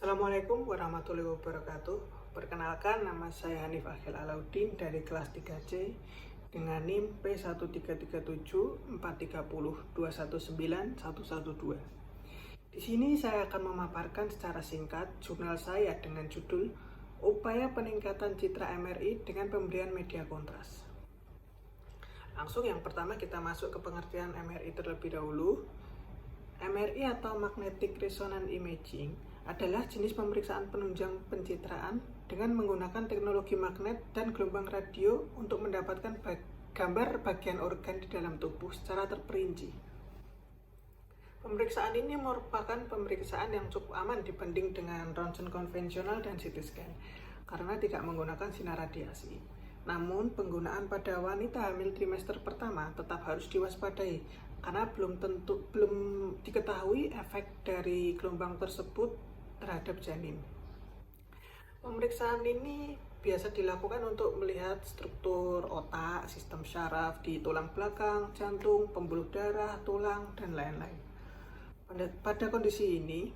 Assalamualaikum warahmatullahi wabarakatuh. Perkenalkan, nama saya Hanif Akhil Alauddin dari kelas 3C dengan NIM P1337430219112. Di sini saya akan memaparkan secara singkat jurnal saya dengan judul Upaya Peningkatan Citra MRI dengan Pemberian Media Kontras. Langsung yang pertama kita masuk ke pengertian MRI terlebih dahulu. MRI atau Magnetic Resonance Imaging adalah jenis pemeriksaan penunjang pencitraan dengan menggunakan teknologi magnet dan gelombang radio untuk mendapatkan gambar bagian organ di dalam tubuh secara terperinci. Pemeriksaan ini merupakan pemeriksaan yang cukup aman dibanding dengan ronsen konvensional dan CT scan karena tidak menggunakan sinar radiasi. Namun, penggunaan pada wanita hamil trimester pertama tetap harus diwaspadai karena belum diketahui efek dari gelombang tersebut terhadap janin. Pemeriksaan ini biasa dilakukan untuk melihat struktur otak, sistem syaraf di tulang belakang, jantung, pembuluh darah, tulang, dan lain-lain. Pada kondisi ini,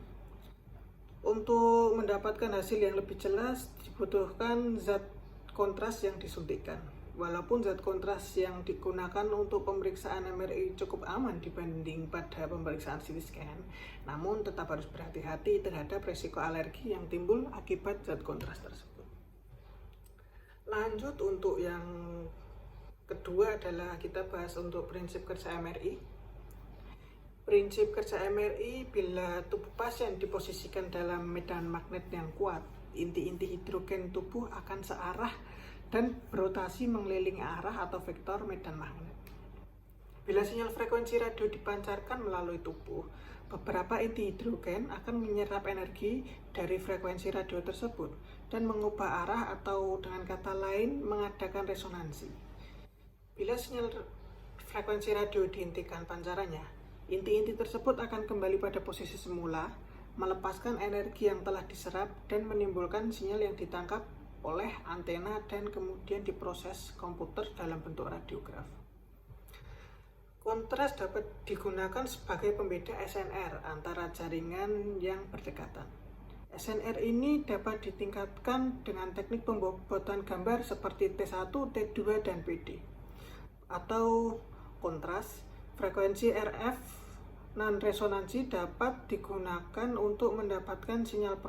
untuk mendapatkan hasil yang lebih jelas dibutuhkan zat kontras yang disuntikkan. Walaupun zat kontras yang digunakan untuk pemeriksaan MRI cukup aman dibanding pada pemeriksaan CT scan, namun tetap harus berhati-hati terhadap resiko alergi yang timbul akibat zat kontras tersebut. Lanjut untuk yang kedua adalah kita bahas untuk prinsip kerja MRI. Prinsip kerja MRI, bila tubuh pasien diposisikan dalam medan magnet yang kuat, inti-inti hidrogen tubuh akan searah dan berotasi mengelilingi arah atau vektor medan magnet. Bila sinyal frekuensi radio dipancarkan melalui tubuh, beberapa inti hidrogen akan menyerap energi dari frekuensi radio tersebut dan mengubah arah atau dengan kata lain mengadakan resonansi. Bila sinyal frekuensi radio dihentikan pancarannya, inti-inti tersebut akan kembali pada posisi semula, melepaskan energi yang telah diserap dan menimbulkan sinyal yang ditangkap oleh antena dan kemudian diproses komputer dalam bentuk radiograf. Kontras dapat digunakan sebagai pembeda SNR antara jaringan yang berdekatan. SNR ini dapat ditingkatkan dengan teknik pembobotan gambar seperti T1, T2, dan PD. Atau kontras, frekuensi RF non-resonansi dapat digunakan untuk mendapatkan sinyal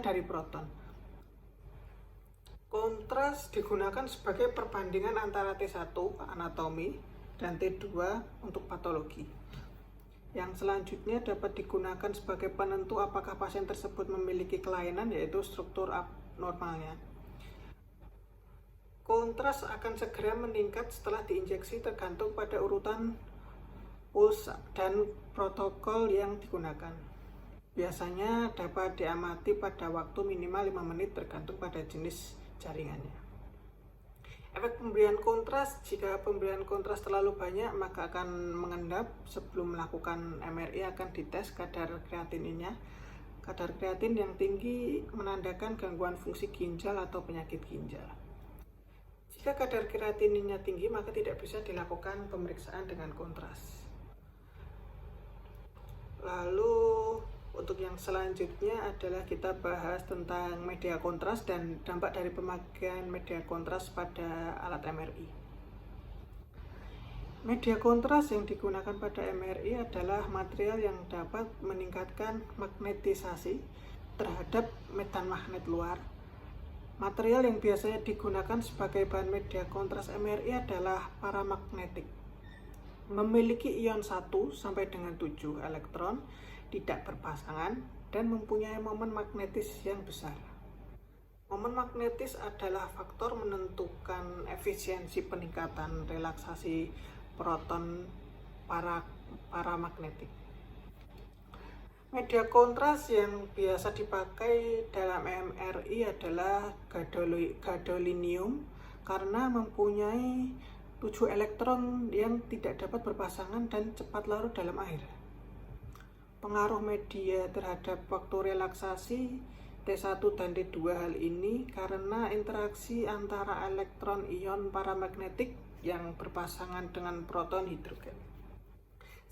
dari proton. Kontras digunakan sebagai perbandingan antara T1 anatomi dan T2 untuk patologi. Yang selanjutnya dapat digunakan sebagai penentu apakah pasien tersebut memiliki kelainan, yaitu struktur abnormalnya. Kontras akan segera meningkat setelah diinjeksi tergantung pada urutan pulse dan protokol yang digunakan. Biasanya dapat diamati pada waktu minimal 5 menit tergantung pada jenis jaringannya. Efek pemberian kontras, jika pemberian kontras terlalu banyak maka akan mengendap. Sebelum melakukan MRI akan dites kadar kreatininnya. Kadar kreatin yang tinggi menandakan gangguan fungsi ginjal atau penyakit ginjal. Jika kadar kreatininnya tinggi maka tidak bisa dilakukan pemeriksaan dengan kontras. Lalu untuk yang selanjutnya adalah kita bahas tentang media kontras dan dampak dari pemakaian media kontras pada alat MRI. Media kontras yang digunakan pada MRI adalah material yang dapat meningkatkan magnetisasi terhadap medan magnet luar. Material yang biasanya digunakan sebagai bahan media kontras MRI adalah paramagnetik. Memiliki ion 1 sampai dengan 7 elektron, tidak berpasangan, dan mempunyai momen magnetis yang besar. Momen magnetis adalah faktor menentukan efisiensi peningkatan relaksasi proton paramagnetik. Media kontras yang biasa dipakai dalam MRI adalah gadolinium karena mempunyai 7 elektron yang tidak dapat berpasangan dan cepat larut dalam air. Pengaruh media terhadap waktu relaksasi T1 dan T2 hal ini karena interaksi antara elektron ion paramagnetik yang berpasangan dengan proton hidrogen.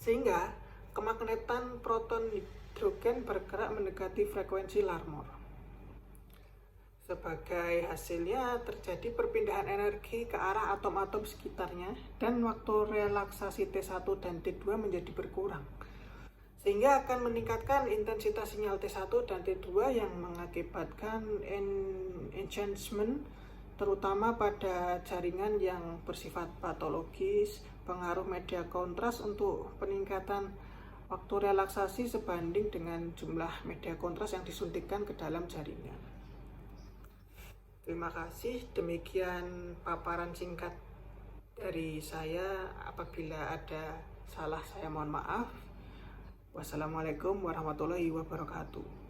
Sehingga kemagnetan proton hidrogen bergerak mendekati frekuensi Larmor. Sebagai hasilnya terjadi perpindahan energi ke arah atom-atom sekitarnya dan waktu relaksasi T1 dan T2 menjadi berkurang. Sehingga akan meningkatkan intensitas sinyal T1 dan T2 yang mengakibatkan enhancement terutama pada jaringan yang bersifat patologis, pengaruh media kontras untuk peningkatan waktu relaksasi sebanding dengan jumlah media kontras yang disuntikkan ke dalam jaringan. Terima kasih, demikian paparan singkat dari saya. Apabila ada salah saya mohon maaf. Wassalamualaikum warahmatullahi wabarakatuh.